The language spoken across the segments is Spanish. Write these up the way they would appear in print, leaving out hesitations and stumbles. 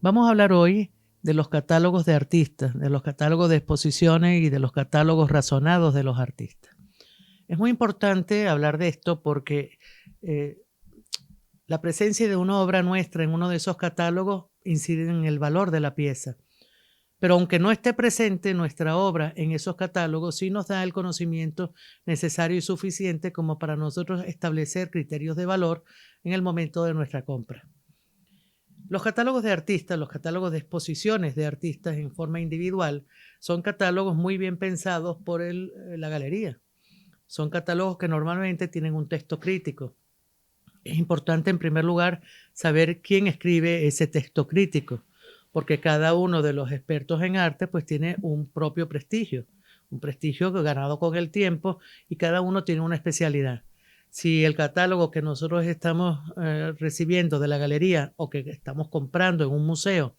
Vamos a hablar hoy de los catálogos de artistas, de los catálogos de exposiciones y de los catálogos razonados de los artistas. Es muy importante hablar de esto porque eh, la presencia de una obra nuestra en uno de esos catálogos incide en el valor de la pieza. Pero aunque no esté presente nuestra obra en esos catálogos, sí nos da el conocimiento necesario y suficiente como para nosotros establecer criterios de valor en el momento de nuestra compra. Los catálogos de artistas, los catálogos de exposiciones de artistas en forma individual, son catálogos muy bien pensados por la galería. Son catálogos que normalmente tienen un texto crítico. Es importante, en primer lugar, saber quién escribe ese texto crítico, porque cada uno de los expertos en arte pues tiene un propio prestigio, un prestigio ganado con el tiempo, y cada uno tiene una especialidad. Si el catálogo que nosotros estamos recibiendo de la galería o que estamos comprando en un museo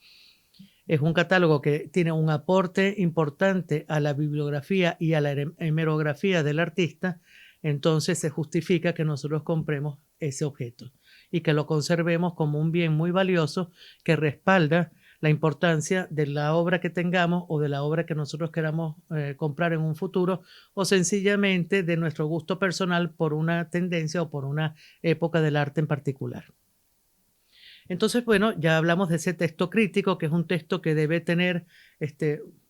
es un catálogo que tiene un aporte importante a la bibliografía y a la hemerografía del artista, entonces se justifica que nosotros compremos ese objeto y que lo conservemos como un bien muy valioso que respalda la importancia de la obra que tengamos o de la obra que nosotros queramos comprar en un futuro, o sencillamente de nuestro gusto personal por una tendencia o por una época del arte en particular. Entonces, bueno, ya hablamos de ese texto crítico, que es un texto que debe tener,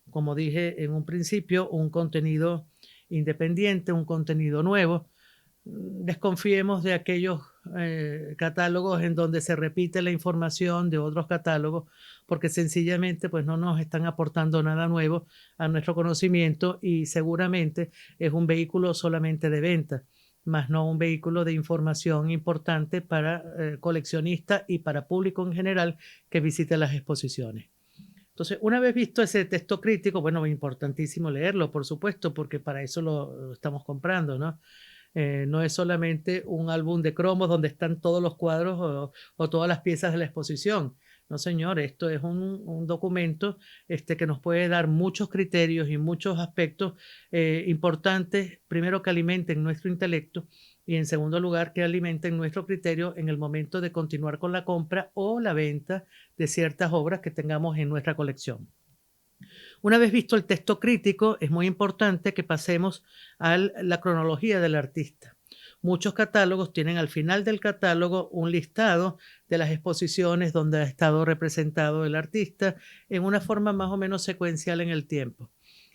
como dije en un principio, un contenido independiente, un contenido nuevo. Desconfiemos de aquellos catálogos en donde se repite la información de otros catálogos, porque sencillamente pues no nos están aportando nada nuevo a nuestro conocimiento, y seguramente es un vehículo solamente de venta, más no un vehículo de información importante para coleccionistas y para público en general que visite las exposiciones. Entonces, una vez visto ese texto crítico, bueno, es importantísimo leerlo, por supuesto, porque para eso lo estamos comprando, ¿no? No es solamente un álbum de cromos donde están todos los cuadros o todas las piezas de la exposición. No, señor, esto es un documento que nos puede dar muchos criterios y muchos aspectos importantes, primero que alimenten nuestro intelecto, y en segundo lugar que alimenten nuestro criterio en el momento de continuar con la compra o la venta de ciertas obras que tengamos en nuestra colección. Una vez visto el texto crítico, es muy importante que pasemos a la cronología del artista. Muchos catálogos tienen al final del catálogo un listado de las exposiciones donde ha estado representado el artista en una forma más o menos secuencial en el tiempo.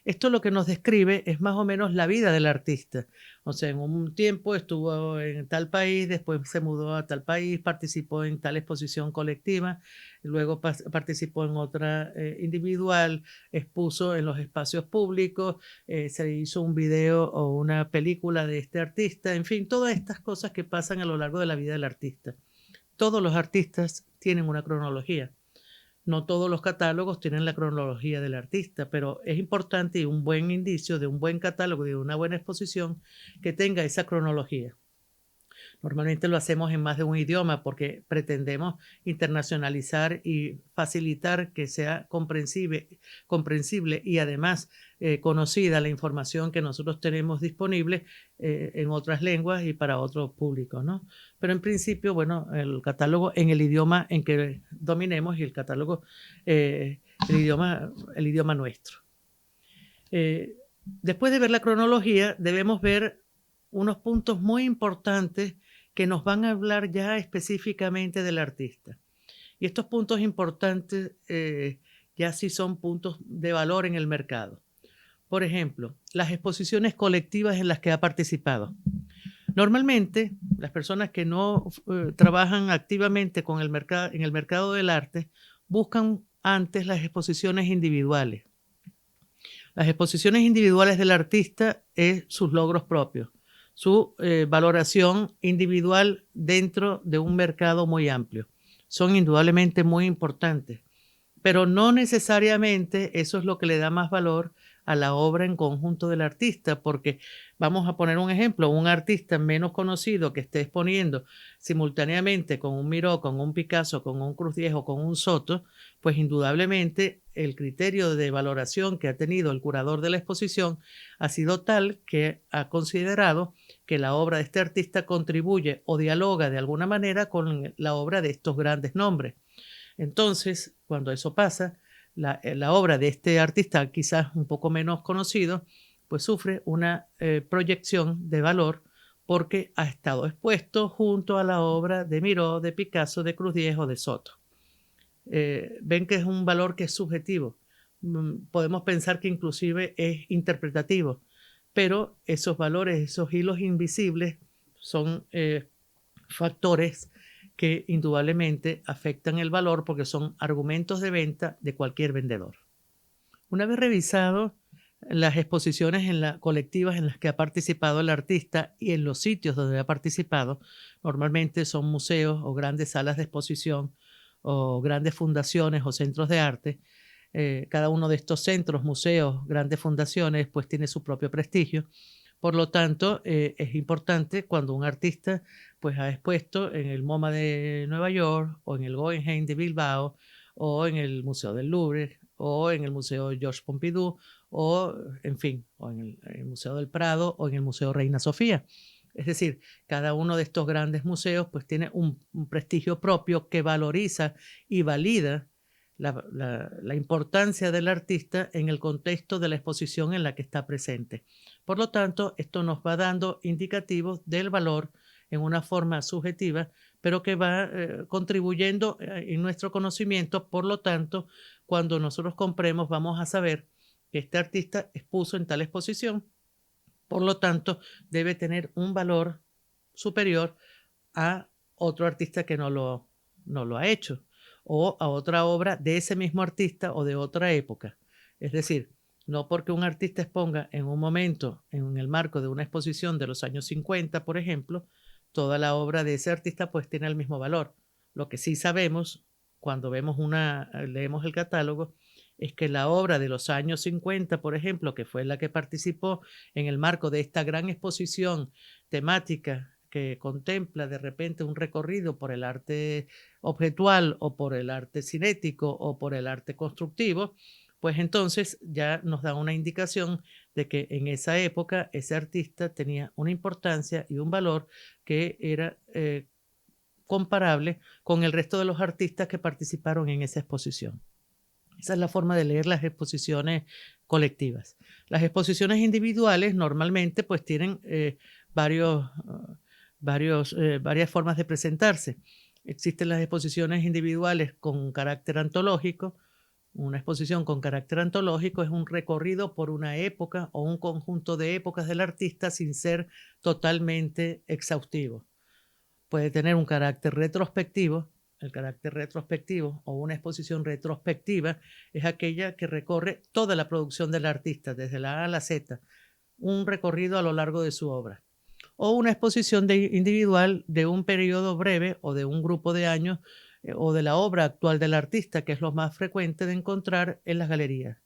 Esto lo que nos describe es más o menos la vida del artista. O sea, en un tiempo estuvo en tal país, después se mudó a tal país, participó en tal exposición colectiva, luego participó en otra individual, expuso en los espacios públicos, se hizo un video o una película de este artista, en fin, todas estas cosas que pasan a lo largo de la vida del artista. Todos los artistas tienen una cronología. No todos los catálogos tienen la cronología del artista, pero es importante y un buen indicio de un buen catálogo y de una buena exposición que tenga esa cronología. Normalmente lo hacemos en más de un idioma porque pretendemos internacionalizar y facilitar que sea comprensible y además conocida la información que nosotros tenemos disponible en otras lenguas y para otros públicos, ¿no? Pero en principio, bueno, el catálogo en el idioma en que dominemos, y el catálogo, eh, el idioma nuestro. Después de ver la cronología, debemos ver unos puntos muy importantes que nos van a hablar ya específicamente del artista. Y estos puntos importantes ya sí son puntos de valor en el mercado. Por ejemplo, las exposiciones colectivas en las que ha participado. Normalmente, las personas que no trabajan activamente con en el mercado del arte buscan antes las exposiciones individuales. Las exposiciones individuales del artista es sus logros propios, su valoración individual dentro de un mercado muy amplio. Son indudablemente muy importantes, pero no necesariamente eso es lo que le da más valor a la obra en conjunto del artista, porque vamos a poner un ejemplo: un artista menos conocido que esté exponiendo simultáneamente con un Miró, con un Picasso, con un Cruz Diez o con un Soto, pues indudablemente el criterio de valoración que ha tenido el curador de la exposición ha sido tal que ha considerado que la obra de este artista contribuye o dialoga de alguna manera con la obra de estos grandes nombres. Entonces, cuando eso pasa, la obra de este artista, quizás un poco menos conocido, pues sufre una proyección de valor porque ha estado expuesto junto a la obra de Miró, de Picasso, de Cruz Diez o de Soto. Ven que es un valor que es subjetivo. Podemos pensar que inclusive es interpretativo, pero esos valores, esos hilos invisibles son factores que indudablemente afectan el valor porque son argumentos de venta de cualquier vendedor. Una vez revisado las exposiciones colectivas en las que ha participado el artista y en los sitios donde ha participado, normalmente son museos o grandes salas de exposición o grandes fundaciones o centros de arte. Cada uno de estos centros, museos, grandes fundaciones, pues tiene su propio prestigio. Por lo tanto, es importante cuando un artista pues, ha expuesto en el MoMA de Nueva York o en el Guggenheim de Bilbao o en el Museo del Louvre o en el Museo Georges Pompidou o, en fin, o en el Museo del Prado o en el Museo Reina Sofía. Es decir, cada uno de estos grandes museos pues tiene un prestigio propio que valoriza y valida la importancia del artista en el contexto de la exposición en la que está presente. Por lo tanto, esto nos va dando indicativos del valor en una forma subjetiva, pero que va contribuyendo en nuestro conocimiento. Por lo tanto, cuando nosotros compremos, vamos a saber que este artista expuso en tal exposición, por lo tanto, debe tener un valor superior a otro artista que no lo ha hecho, o a otra obra de ese mismo artista o de otra época. Es decir, no porque un artista exponga en un momento, en el marco de una exposición de los años 50, por ejemplo, toda la obra de ese artista pues tiene el mismo valor. Lo que sí sabemos cuando leemos el catálogo es que la obra de los años 50, por ejemplo, que fue la que participó en el marco de esta gran exposición temática que contempla de repente un recorrido por el arte objetual o por el arte cinético o por el arte constructivo, pues entonces ya nos da una indicación de que en esa época ese artista tenía una importancia y un valor que era comparable con el resto de los artistas que participaron en esa exposición. Esa es la forma de leer las exposiciones colectivas. Las exposiciones individuales normalmente pues tienen varias formas de presentarse. Existen las exposiciones individuales con carácter antológico. Una exposición con carácter antológico es un recorrido por una época o un conjunto de épocas del artista sin ser totalmente exhaustivo. Puede tener un carácter retrospectivo. El carácter retrospectivo o una exposición retrospectiva es aquella que recorre toda la producción del artista, desde la A a la Z, un recorrido a lo largo de su obra. O una exposición individual de un periodo breve o de un grupo de años o de la obra actual del artista, que es lo más frecuente de encontrar en las galerías.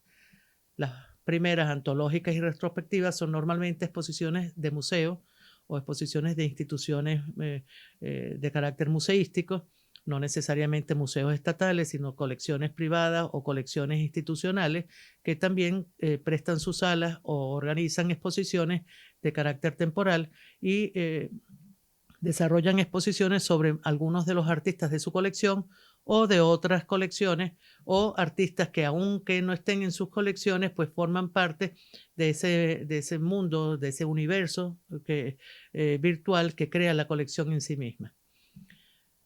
Las primeras antológicas y retrospectivas son normalmente exposiciones de museo o exposiciones de instituciones de carácter museístico, no necesariamente museos estatales, sino colecciones privadas o colecciones institucionales que también prestan sus salas o organizan exposiciones de carácter temporal y desarrollan exposiciones sobre algunos de los artistas de su colección o de otras colecciones o artistas que aunque no estén en sus colecciones, pues forman parte de ese mundo, de ese universo virtual que crea la colección en sí misma.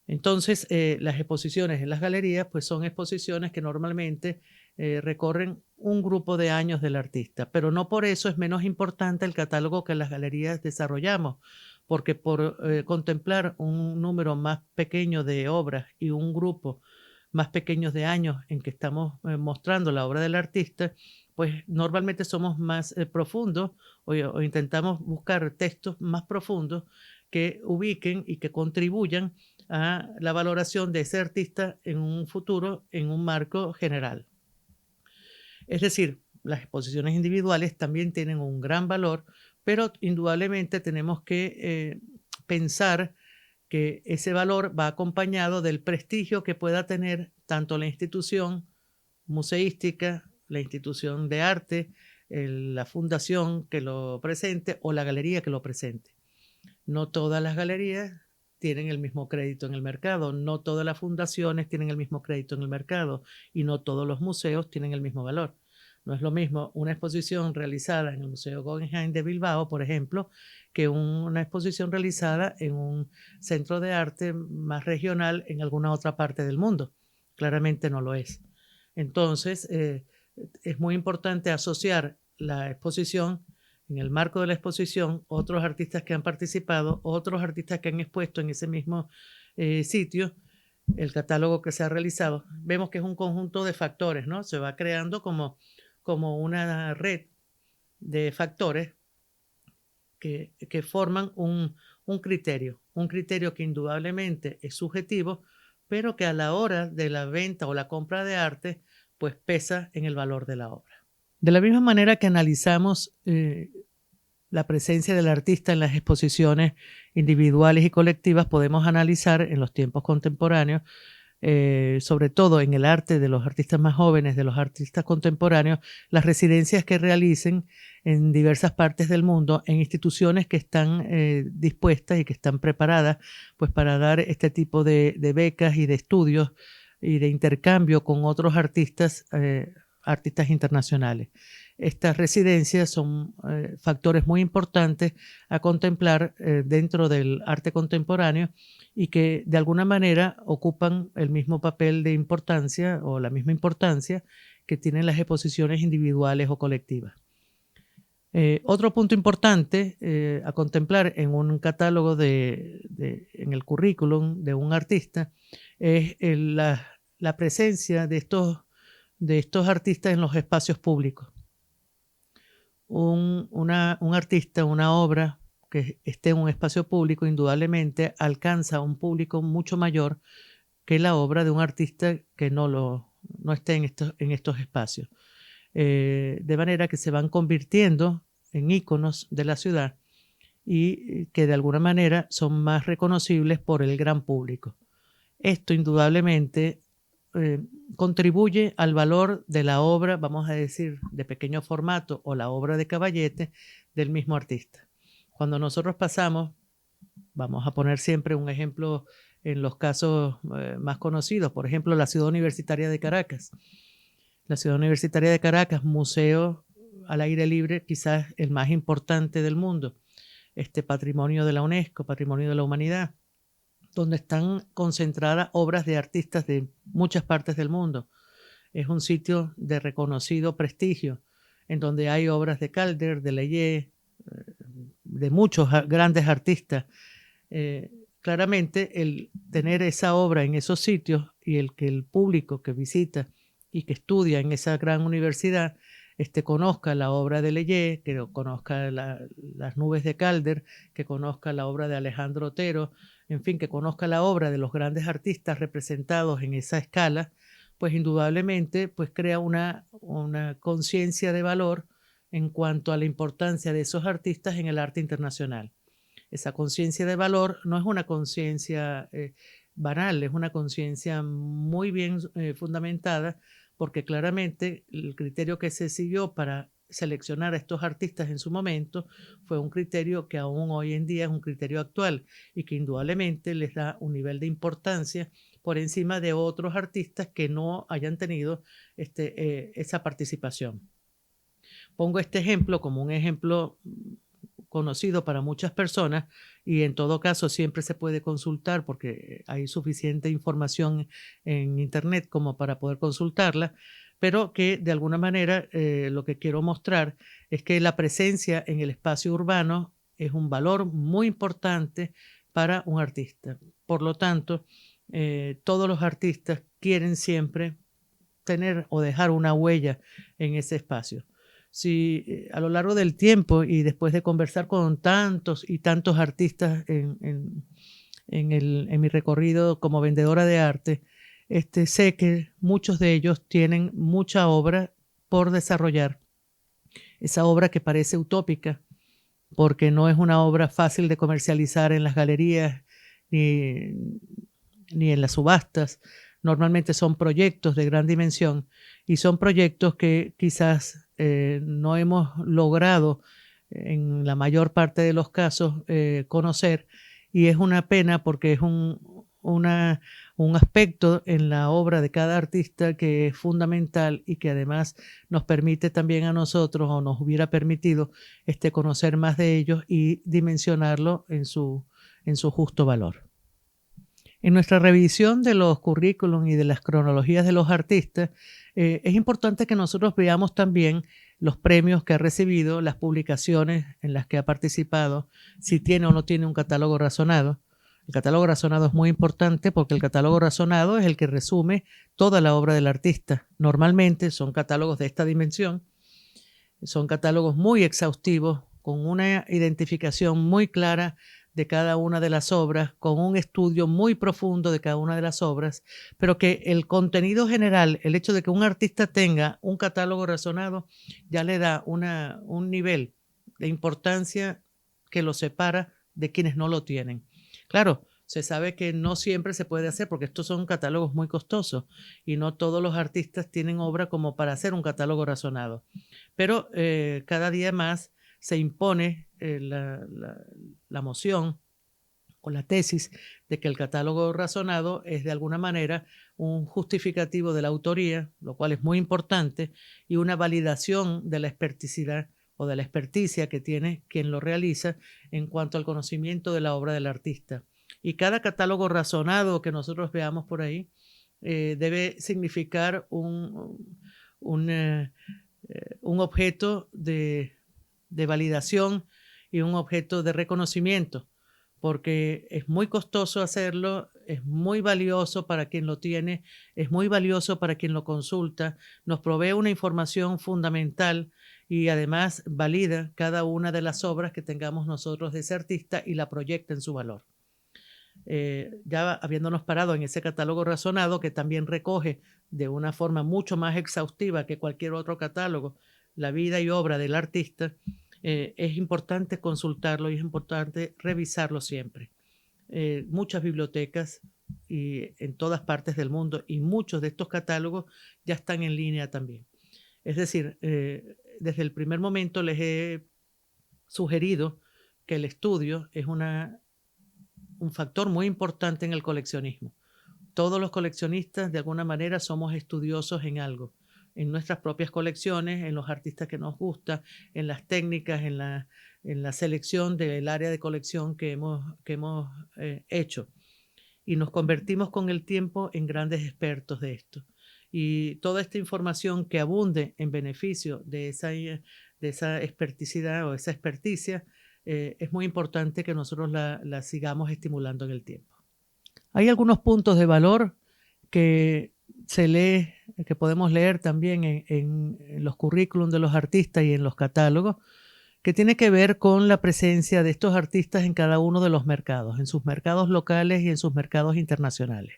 Entonces, las exposiciones en las galerías pues son exposiciones que normalmente recorren un grupo de años del artista, pero no por eso es menos importante el catálogo que las galerías desarrollamos, porque por contemplar un número más pequeño de obras y un grupo más pequeño de años en que estamos mostrando la obra del artista, pues normalmente somos más profundos o intentamos buscar textos más profundos que ubiquen y que contribuyan a la valoración de ese artista en un futuro, en un marco general. Es decir, las exposiciones individuales también tienen un gran valor, pero indudablemente tenemos que pensar que ese valor va acompañado del prestigio que pueda tener tanto la institución museística, la institución de arte, la fundación que lo presente o la galería que lo presente. No todas las galerías tienen el mismo crédito en el mercado. No todas las fundaciones tienen el mismo crédito en el mercado y no todos los museos tienen el mismo valor. No es lo mismo una exposición realizada en el Museo Guggenheim de Bilbao, por ejemplo, que una exposición realizada en un centro de arte más regional en alguna otra parte del mundo. Claramente no lo es. Entonces, es muy importante asociar la exposición, en el marco de la exposición, otros artistas que han participado, otros artistas que han expuesto en ese mismo sitio, el catálogo que se ha realizado. Vemos que es un conjunto de factores, ¿no? Se va creando como una red de factores que forman un criterio que indudablemente es subjetivo, pero que a la hora de la venta o la compra de arte, pues pesa en el valor de la obra. De la misma manera que analizamos la presencia del artista en las exposiciones individuales y colectivas, podemos analizar en los tiempos contemporáneos, sobre todo en el arte de los artistas más jóvenes, de los artistas contemporáneos, las residencias que realicen en diversas partes del mundo, en instituciones que están dispuestas y que están preparadas pues, para dar este tipo de becas y de estudios y de intercambio con otros artistas internacionales. Estas residencias son factores muy importantes a contemplar dentro del arte contemporáneo y que de alguna manera ocupan el mismo papel de importancia o la misma importancia que tienen las exposiciones individuales o colectivas. Otro punto importante a contemplar en un catálogo en el currículum de un artista es la presencia de estos artistas en los espacios públicos. Un artista, una obra que esté en un espacio público, indudablemente alcanza a un público mucho mayor que la obra de un artista que no esté en estos espacios. De manera que se van convirtiendo en íconos de la ciudad y que de alguna manera son más reconocibles por el gran público. Esto indudablemente contribuye al valor de la obra, vamos a decir, de pequeño formato o la obra de caballete del mismo artista. Cuando nosotros pasamos, vamos a poner siempre un ejemplo en los casos más conocidos, por ejemplo, la Ciudad Universitaria de Caracas. La Ciudad Universitaria de Caracas, museo al aire libre, quizás el más importante del mundo, patrimonio de la UNESCO, patrimonio de la humanidad, donde están concentradas obras de artistas de muchas partes del mundo. Es un sitio de reconocido prestigio, en donde hay obras de Calder, de Leyé, de muchos grandes artistas. Claramente, el tener esa obra en esos sitios y el que el público que visita y que estudia en esa gran universidad conozca la obra de Leyé, que conozca las nubes de Calder, que conozca la obra de Alejandro Otero, en fin, que conozca la obra de los grandes artistas representados en esa escala, pues indudablemente pues crea una conciencia de valor en cuanto a la importancia de esos artistas en el arte internacional. Esa conciencia de valor no es una conciencia banal, es una conciencia muy bien fundamentada, porque claramente el criterio que se siguió para seleccionar a estos artistas en su momento fue un criterio que aún hoy en día es un criterio actual y que indudablemente les da un nivel de importancia por encima de otros artistas que no hayan tenido esa participación. Pongo este ejemplo como un ejemplo conocido para muchas personas y en todo caso siempre se puede consultar porque hay suficiente información en internet como para poder consultarla, pero que de alguna manera lo que quiero mostrar es que la presencia en el espacio urbano es un valor muy importante para un artista. Por lo tanto, todos los artistas quieren siempre tener o dejar una huella en ese espacio. Si a lo largo del tiempo y después de conversar con tantos y tantos artistas en mi recorrido como vendedora de arte, sé que muchos de ellos tienen mucha obra por desarrollar. Esa obra que parece utópica, porque no es una obra fácil de comercializar en las galerías ni en las subastas. Normalmente son proyectos de gran dimensión y son proyectos que quizás no hemos logrado en la mayor parte de los casos conocer y es una pena porque es un aspecto en la obra de cada artista que es fundamental y que además nos permite también a nosotros, o nos hubiera permitido, conocer más de ellos y dimensionarlo en su justo valor. En nuestra revisión de los currículum y de las cronologías de los artistas, es importante que nosotros veamos también los premios que ha recibido, las publicaciones en las que ha participado, si tiene o no tiene un catálogo razonado. El catálogo razonado es muy importante porque el catálogo razonado es el que resume toda la obra del artista. Normalmente son catálogos de esta dimensión, son catálogos muy exhaustivos, con una identificación muy clara de cada una de las obras, con un estudio muy profundo de cada una de las obras, pero que el contenido general, el hecho de que un artista tenga un catálogo razonado, ya le da un nivel de importancia que lo separa de quienes no lo tienen. Claro, se sabe que no siempre se puede hacer porque estos son catálogos muy costosos y no todos los artistas tienen obra como para hacer un catálogo razonado. Pero cada día más se impone la moción o la tesis de que el catálogo razonado es de alguna manera un justificativo de la autoría, lo cual es muy importante, y una validación de la experticidad o de la experticia que tiene quien lo realiza en cuanto al conocimiento de la obra del artista. Y cada catálogo razonado que nosotros veamos por ahí debe significar un objeto de validación y un objeto de reconocimiento, porque es muy costoso hacerlo, es muy valioso para quien lo tiene, es muy valioso para quien lo consulta, nos provee una información fundamental y además valida cada una de las obras que tengamos nosotros de ese artista y la proyecta en su valor. Ya habiéndonos parado en ese catálogo razonado que también recoge de una forma mucho más exhaustiva que cualquier otro catálogo la vida y obra del artista, es importante consultarlo y es importante revisarlo siempre. Muchas bibliotecas y en todas partes del mundo y muchos de estos catálogos ya están en línea también. Es decir, desde el primer momento les he sugerido que el estudio es un factor muy importante en el coleccionismo. Todos los coleccionistas de alguna manera somos estudiosos en algo, en nuestras propias colecciones, en los artistas que nos gusta, en las técnicas, en la selección del área de colección que hemos hecho. Y nos convertimos con el tiempo en grandes expertos de esto. Y toda esta información que abunde en beneficio de esa experticidad o esa experticia, es muy importante que nosotros la sigamos estimulando en el tiempo. Hay algunos puntos de valor que que podemos leer también en los currículum de los artistas y en los catálogos, que tiene que ver con la presencia de estos artistas en cada uno de los mercados, en sus mercados locales y en sus mercados internacionales.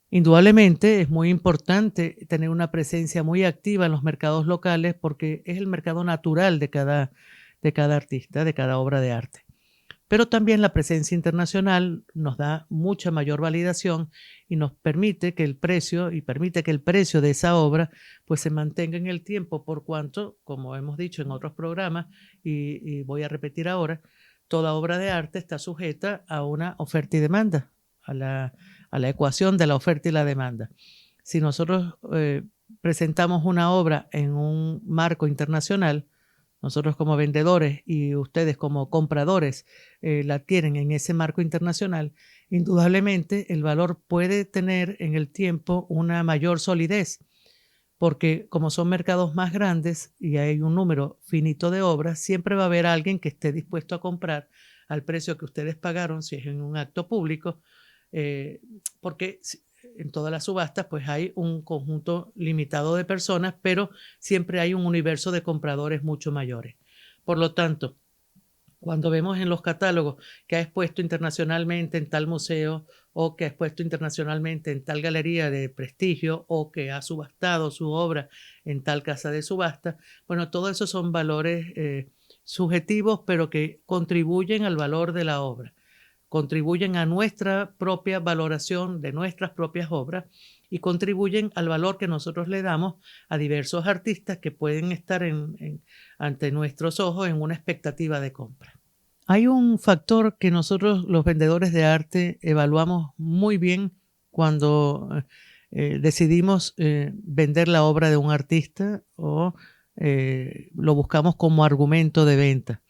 Indudablemente es muy importante tener una presencia muy activa en los mercados locales porque es el mercado natural de cada artista, de cada obra de arte. Pero también la presencia internacional nos da mucha mayor validación y nos permite que el precio de esa obra pues se mantenga en el tiempo, por cuanto, como hemos dicho en otros programas y voy a repetir ahora, toda obra de arte está sujeta a una oferta y demanda, a la ecuación de la oferta y la demanda. Si nosotros presentamos una obra en un marco internacional, nosotros como vendedores y ustedes como compradores la adquieren en ese marco internacional, indudablemente el valor puede tener en el tiempo una mayor solidez, porque como son mercados más grandes y hay un número finito de obras, siempre va a haber alguien que esté dispuesto a comprar al precio que ustedes pagaron, si es en un acto público, porque en todas las subastas pues hay un conjunto limitado de personas, pero siempre hay un universo de compradores mucho mayores. Por lo tanto, cuando vemos en los catálogos que ha expuesto internacionalmente en tal museo o que ha expuesto internacionalmente en tal galería de prestigio o que ha subastado su obra en tal casa de subasta, bueno, todo eso son valores subjetivos, pero que contribuyen al valor de la obra, contribuyen a nuestra propia valoración de nuestras propias obras y contribuyen al valor que nosotros le damos a diversos artistas que pueden estar ante nuestros ojos en una expectativa de compra. Hay un factor que nosotros los vendedores de arte evaluamos muy bien cuando decidimos vender la obra de un artista o lo buscamos como argumento de venta.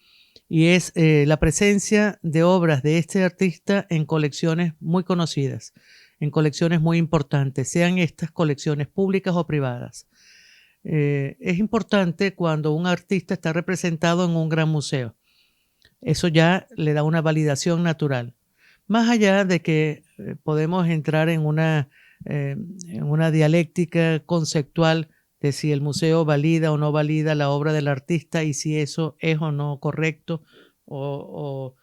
Y es la presencia de obras de este artista en colecciones muy conocidas, en colecciones muy importantes, sean estas colecciones públicas o privadas. Es importante cuando un artista está representado en un gran museo. Eso ya le da una validación natural. Más allá de que podemos entrar en una dialéctica conceptual de si el museo valida o no valida la obra del artista y si eso es o no correcto o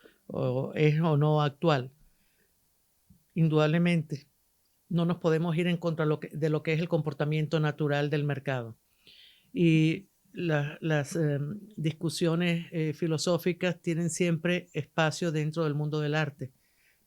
es o no actual. Indudablemente, no nos podemos ir en contra de lo que es el comportamiento natural del mercado. Y las discusiones filosóficas tienen siempre espacio dentro del mundo del arte,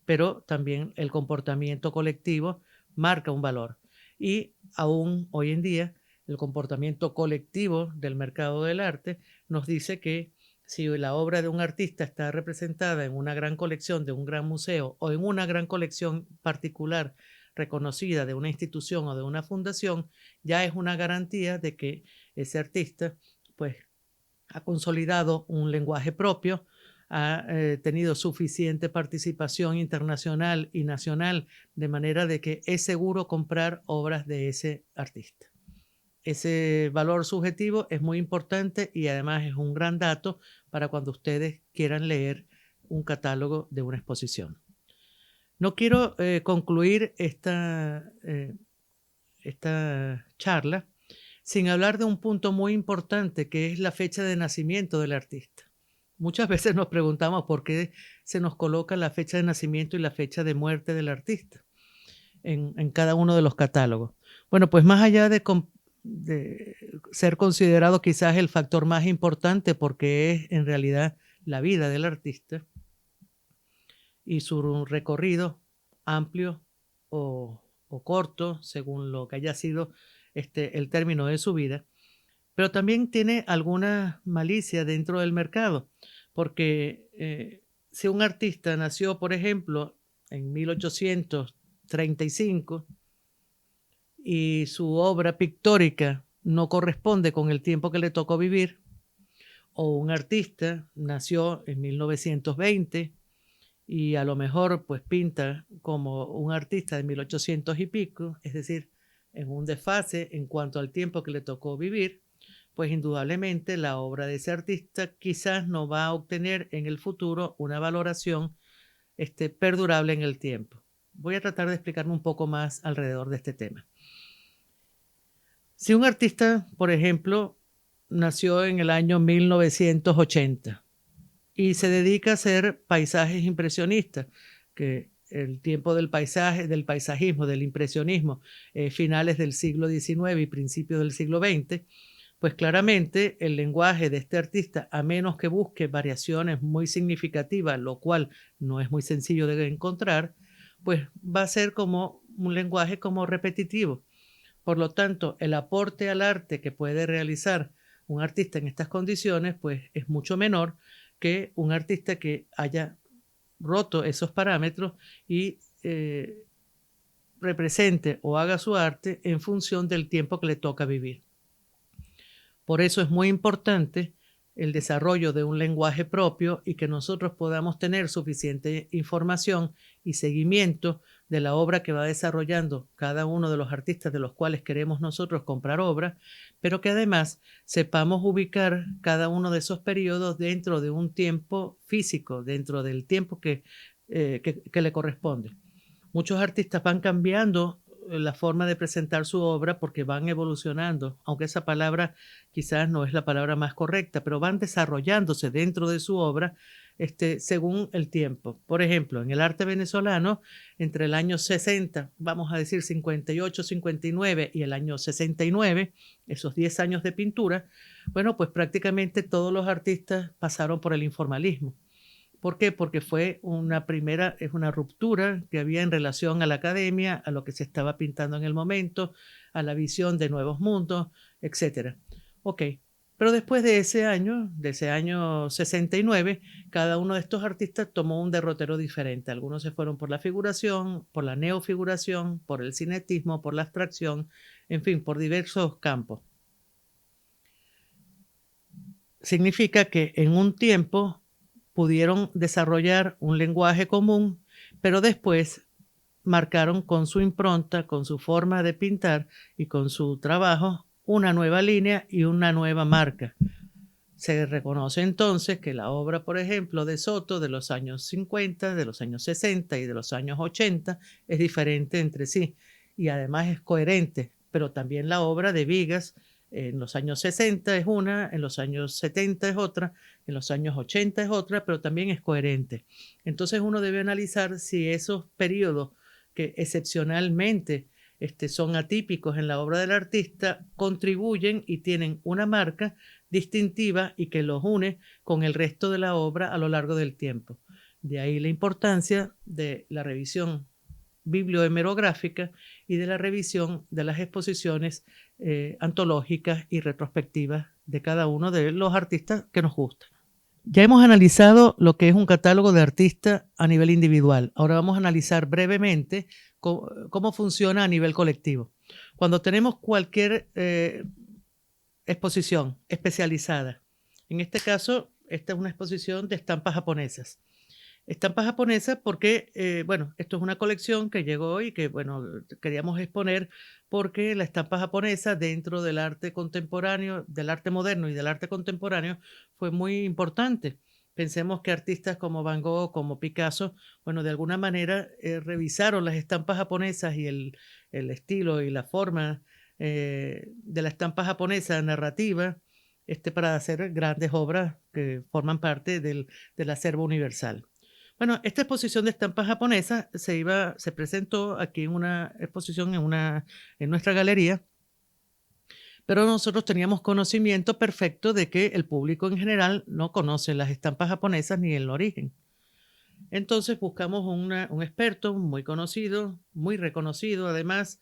pero también el comportamiento colectivo marca un valor. Y aún hoy en día, el comportamiento colectivo del mercado del arte nos dice que si la obra de un artista está representada en una gran colección de un gran museo o en una gran colección particular reconocida de una institución o de una fundación, ya es una garantía de que ese artista pues ha consolidado un lenguaje propio, ha tenido suficiente participación internacional y nacional, de manera de que es seguro comprar obras de ese artista. Ese valor subjetivo es muy importante y además es un gran dato para cuando ustedes quieran leer un catálogo de una exposición. No quiero concluir esta charla sin hablar de un punto muy importante que es la fecha de nacimiento del artista. Muchas veces nos preguntamos por qué se nos coloca la fecha de nacimiento y la fecha de muerte del artista en cada uno de los catálogos. Bueno, pues más allá de ser considerado quizás el factor más importante porque es en realidad la vida del artista y su recorrido amplio o corto, según lo que haya sido el término de su vida, pero también tiene alguna malicia dentro del mercado, porque si un artista nació, por ejemplo, en 1835 y su obra pictórica no corresponde con el tiempo que le tocó vivir, o un artista nació en 1920 y a lo mejor pues pinta como un artista de 1800 y pico, es decir, en un desfase en cuanto al tiempo que le tocó vivir, pues indudablemente la obra de ese artista quizás no va a obtener en el futuro una valoración perdurable en el tiempo. Voy a tratar de explicarme un poco más alrededor de este tema. Si un artista, por ejemplo, nació en el año 1980 y se dedica a hacer paisajes impresionistas, que el tiempo del paisaje, del paisajismo, del impresionismo, finales del siglo XIX y principios del siglo XX, pues claramente el lenguaje de este artista, a menos que busque variaciones muy significativas, lo cual no es muy sencillo de encontrar, pues va a ser como un lenguaje como repetitivo. Por lo tanto, el aporte al arte que puede realizar un artista en estas condiciones, pues es mucho menor que un artista que haya roto esos parámetros y represente o haga su arte en función del tiempo que le toca vivir. Por eso es muy importante el desarrollo de un lenguaje propio y que nosotros podamos tener suficiente información y seguimiento de la obra que va desarrollando cada uno de los artistas de los cuales queremos nosotros comprar obra, pero que además sepamos ubicar cada uno de esos periodos dentro de un tiempo físico, dentro del tiempo que le corresponde. Muchos artistas van cambiando la forma de presentar su obra porque van evolucionando, aunque esa palabra quizás no es la palabra más correcta, pero van desarrollándose dentro de su obra según el tiempo. Por ejemplo, en el arte venezolano, entre el año 60, vamos a decir 58, 59 y el año 69, esos 10 años de pintura, bueno, pues prácticamente todos los artistas pasaron por el informalismo. ¿Por qué? Porque fue es una ruptura que había en relación a la academia, a lo que se estaba pintando en el momento, a la visión de nuevos mundos, etc. Ok, Pero después de ese año 69, cada uno de estos artistas tomó un derrotero diferente. Algunos se fueron por la figuración, por la neofiguración, por el cinetismo, por la abstracción, en fin, por diversos campos. Significa que en un tiempo pudieron desarrollar un lenguaje común, pero después marcaron con su impronta, con su forma de pintar y con su trabajo una nueva línea y una nueva marca. Se reconoce entonces que la obra, por ejemplo, de Soto de los años 50, de los años 60 y de los años 80 es diferente entre sí y además es coherente, pero también la obra de Vigas en los años 60 es una, en los años 70 es otra, en los años 80 es otra, pero también es coherente. Entonces uno debe analizar si esos periodos que excepcionalmente son atípicos en la obra del artista contribuyen y tienen una marca distintiva y que los une con el resto de la obra a lo largo del tiempo. De ahí la importancia de la revisión bibliohemerográfica y de la revisión de las exposiciones antológicas y retrospectivas de cada uno de los artistas que nos gustan. Ya hemos analizado lo que es un catálogo de artistas a nivel individual. Ahora vamos a analizar brevemente cómo funciona a nivel colectivo. Cuando tenemos cualquier exposición especializada, en este caso, esta es una exposición de estampas japonesas. Estampas japonesas porque, bueno, esto es una colección que llegó y que, bueno, queríamos exponer porque la estampa japonesa dentro del arte contemporáneo, del arte moderno y del arte contemporáneo fue muy importante. Pensemos que artistas como Van Gogh, como Picasso, bueno, de alguna manera revisaron las estampas japonesas y el estilo y la forma de la estampa japonesa narrativa para hacer grandes obras que forman parte del acervo universal. Bueno, esta exposición de estampas japonesas se presentó aquí en una exposición en nuestra galería, pero nosotros teníamos conocimiento perfecto de que el público en general no conoce las estampas japonesas ni el origen. Entonces buscamos un experto muy conocido, muy reconocido además,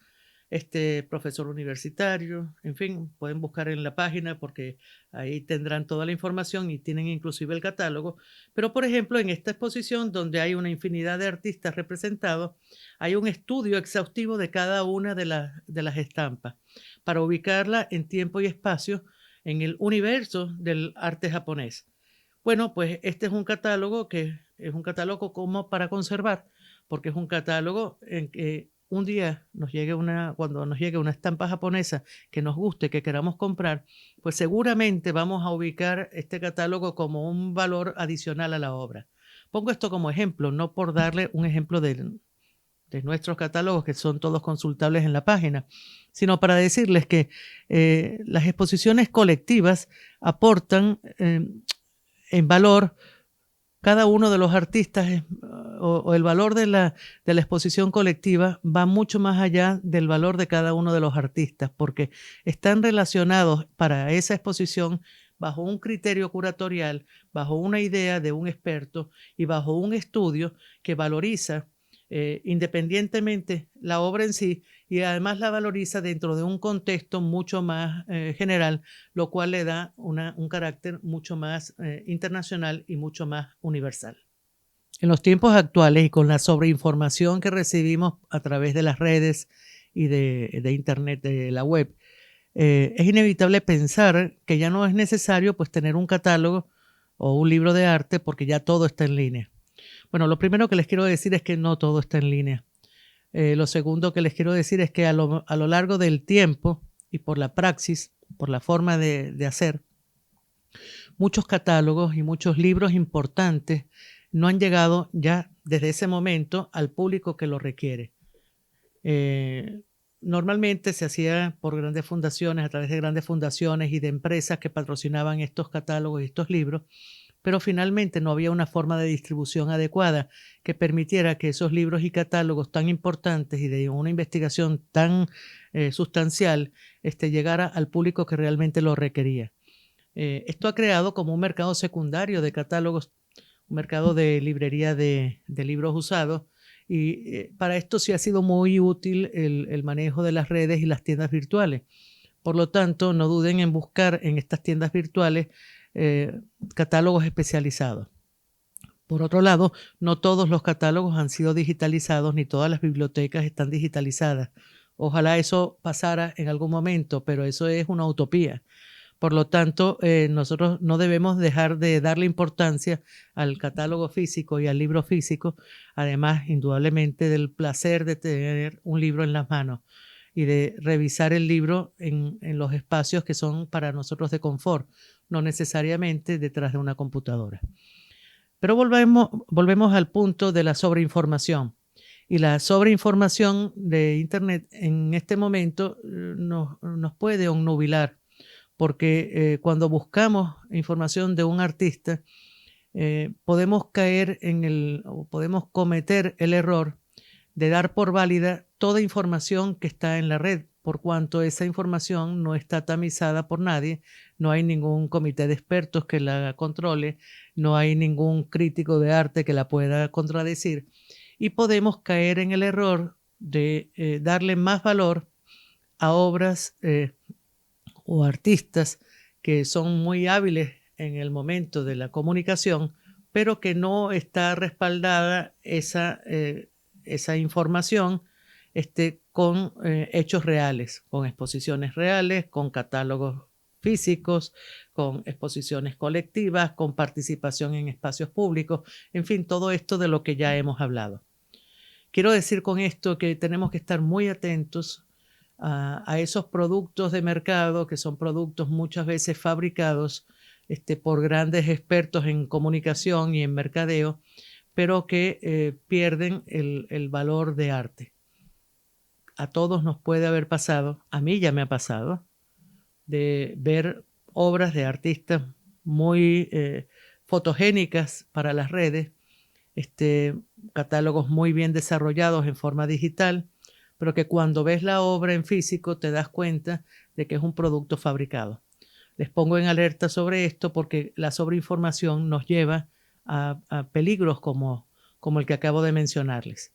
profesor universitario, en fin, pueden buscar en la página porque ahí tendrán toda la información y tienen inclusive el catálogo. Pero, por ejemplo, en esta exposición donde hay una infinidad de artistas representados, hay un estudio exhaustivo de cada una de las estampas para ubicarla en tiempo y espacio en el universo del arte japonés. Bueno, pues este es un catálogo que es un catálogo como para conservar, porque es un catálogo en que un día cuando nos llegue una estampa japonesa que nos guste, que queramos comprar, pues seguramente vamos a ubicar este catálogo como un valor adicional a la obra. Pongo esto como ejemplo, no por darle un ejemplo de nuestros catálogos, que son todos consultables en la página, sino para decirles que las exposiciones colectivas aportan en valor cada uno de los artistas o el valor de la exposición colectiva va mucho más allá del valor de cada uno de los artistas, porque están relacionados para esa exposición bajo un criterio curatorial, bajo una idea de un experto y bajo un estudio que valoriza independientemente la obra en sí y además la valoriza dentro de un contexto mucho más general, lo cual le da un carácter mucho más internacional y mucho más universal. En los tiempos actuales y con la sobreinformación que recibimos a través de las redes y de internet, de la web, es inevitable pensar que ya no es necesario pues tener un catálogo o un libro de arte porque ya todo está en línea. Bueno, lo primero que les quiero decir es que no todo está en línea. Lo segundo que les quiero decir es que a lo largo del tiempo y por la praxis, por la forma de hacer, muchos catálogos y muchos libros importantes no han llegado ya desde ese momento al público que lo requiere. Normalmente se hacía por grandes fundaciones, a través de grandes fundaciones y de empresas que patrocinaban estos catálogos y estos libros, pero finalmente no había una forma de distribución adecuada que permitiera que esos libros y catálogos tan importantes y de una investigación tan sustancial llegara al público que realmente lo requería. Esto ha creado como un mercado secundario de catálogos, un mercado de librería de libros usados, y para esto sí ha sido muy útil el manejo de las redes y las tiendas virtuales, Por lo tanto, no duden en buscar en estas tiendas virtuales catálogos especializados. Por otro lado, no todos los catálogos han sido digitalizados ni todas las bibliotecas están digitalizadas. Ojalá eso pasara en algún momento, pero eso es una utopía. Por lo tanto, nosotros no debemos dejar de darle importancia al catálogo físico y al libro físico, además, indudablemente, del placer de tener un libro en las manos y de revisar el libro en los espacios que son para nosotros de confort, no necesariamente detrás de una computadora. Pero volvemos al punto de la sobreinformación. Y la sobreinformación de Internet en este momento nos puede obnubilar, porque cuando buscamos información de un artista, podemos caer o podemos cometer el error de dar por válida toda información que está en la red, por cuanto esa información no está tamizada por nadie, no hay ningún comité de expertos que la controle, no hay ningún crítico de arte que la pueda contradecir, y podemos caer en el error de darle más valor a obras o artistas que son muy hábiles en el momento de la comunicación, pero que no está respaldada esa información con hechos reales, con exposiciones reales, con catálogos físicos, con exposiciones colectivas, con participación en espacios públicos, en fin, todo esto de lo que ya hemos hablado. Quiero decir con esto que tenemos que estar muy atentos a esos productos de mercado, que son productos muchas veces fabricados por grandes expertos en comunicación y en mercadeo, pero que pierden el valor de arte. A todos nos puede haber pasado, a mí ya me ha pasado, de ver obras de artistas muy fotogénicas para las redes, catálogos muy bien desarrollados en forma digital, pero que cuando ves la obra en físico te das cuenta de que es un producto fabricado. Les pongo en alerta sobre esto porque la sobreinformación nos lleva a peligros como el que acabo de mencionarles.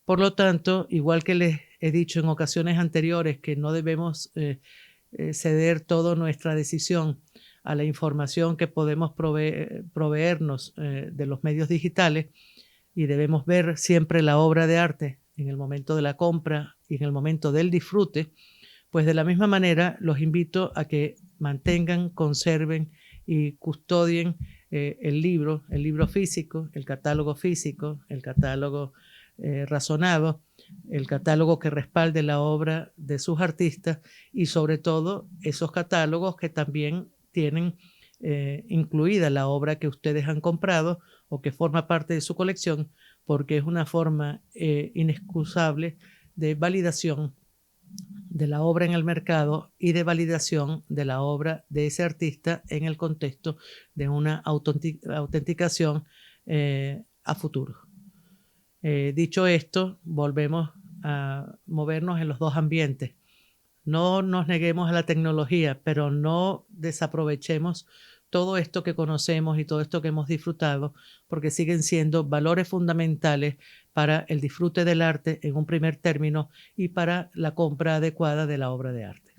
Por lo tanto, igual que les he dicho en ocasiones anteriores que no debemos ceder toda nuestra decisión a la información que podemos proveernos de los medios digitales, y debemos ver siempre la obra de arte en el momento de la compra y en el momento del disfrute, pues de la misma manera los invito a que mantengan, conserven y custodien el libro físico, el catálogo razonado, el catálogo que respalde la obra de sus artistas y sobre todo esos catálogos que también tienen incluida la obra que ustedes han comprado o que forma parte de su colección, porque es una forma inexcusable de validación de la obra en el mercado y de validación de la obra de ese artista en el contexto de una autenticación a futuro. Dicho esto, volvemos a movernos en los dos ambientes. No nos neguemos a la tecnología, pero no desaprovechemos todo esto que conocemos y todo esto que hemos disfrutado, porque siguen siendo valores fundamentales para el disfrute del arte en un primer término y para la compra adecuada de la obra de arte.